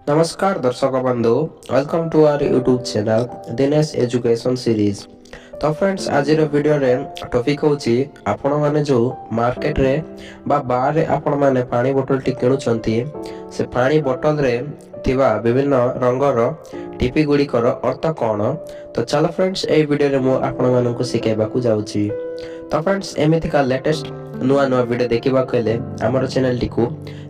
नमस्कार दर्शक बंधु welcome to our YouTube channel Dinesh education series. तो फ्रेंड्स आज वीडियो रे टॉपिक होची आपण माने जो मार्केट रे बा बार रे आपण माने पानी बोतल टी किणुचंती से पानी बोतल रे थिबा विभिन्न रंगर टीपी गुडी कर अर्थ कोन। तो चलो फ्रेंड्स ए वीडियो रे मु आपण मानन को सिखाइबा को जाउची। तो फ्रेंड्स एमिति का लेटेस्ट नुआ नुआ वीडियो देखिबा कले हमर चैनल टी को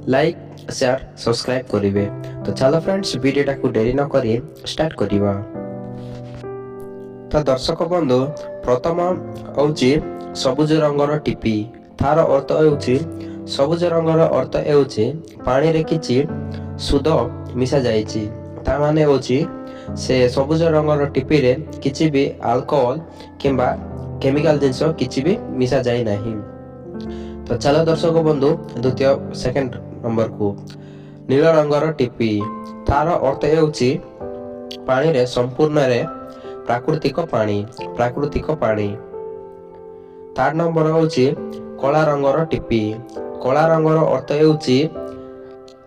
लाइक शेयर सब्सक्राइब करिवे। तो चलो फ्रेंड्स वीडियोटा को देरी न करी स्टार्ट करिबा। तो दर्शक बंधु प्रथम होची सबुज रंगर टीपी। तार अर्थ होची सबुज रंगर अर्थ होची पानी रे किछि सुध मिसा जाईची। ता माने होची से सबुज रंगर टीपी रे किछि भी अल्कोहल किंबा केमिकल जिंस किछि भी मिसा जाई नाही। तो चलो दर्शक बंधु द्वितीय सेकंड नंबर को नील रंगर टीपी। तार अर्थ होची पानी रे संपूर्ण रे प्राकृतिक पानी। थर्ड नंबर होची कला रंगर टीपी। कला रंगर अर्थ होची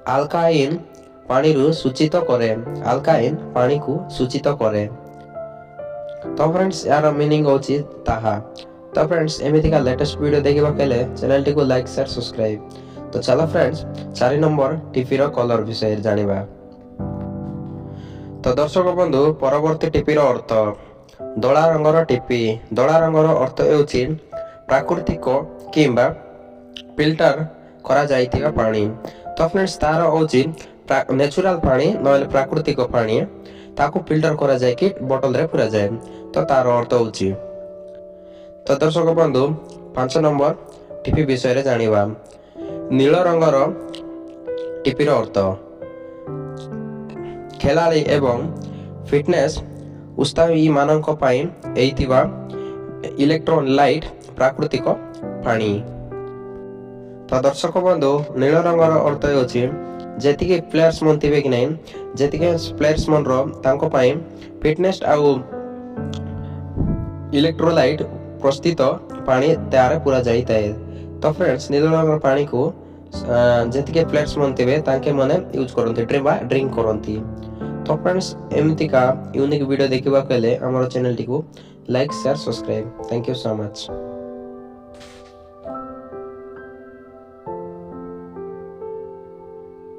अल्काइन पानी रु सूचित करे। अल्काइन पानी को सूचित करे। तो फ्रेंड्स यार मीनिंग होची ताहा। तो फ्रेंड्स एमिति का लेटेस्ट वीडियो देखिबा केले चैनल टी को लाइक शेयर सब्सक्राइब। तो चलो फ्रेंड्स 4 नंबर टीपी रो कलर विषय जानिबा। तो दर्शक बंधु परवर्ती टीपी रो अर्थ धला रंगर टीपी। धला रंगर अर्थ होची प्राकृतिक किंबा फिल्टर करा जाइतिबा पानी। तो फ्रेंड्स तार होची नेचुरल पानी नले प्राकृतिक पानी ताको फिल्टर करा जाय कि बोतल रे पुरा जाय। तो तार अर्थ होची। तो दर्शक बंधु 5 नंबर टीपी विषय रे जानिबा। नील रंगर टीपी रो अर्थ खेलाड़ी एवं फिटनेस उत्साही मानक पाई एइतिबा इलेक्ट्रोलाइट प्राकृतिक पानी। तो दर्शक बंधु नील रंगर अर्थ होची जेतिके प्लेयर्स मन थिबे कि नै जेतिके प्लेयर्स मन रो तांको पाई फिटनेस आउ इलेक्ट्रोलाइट प्रस्तुत पानी तयार पूरा जाइताय। तो फ्रेंड्स नील रंगर पानी को जेतिके प्लेयर्स मन थिबे तांके माने यूज करंती ड्रिंक करंती। तो फ्रेंड्स एमिति का यूनिक वीडियो देखिबा केले हमर चैनल टी को like share subscribe. Thank you so much.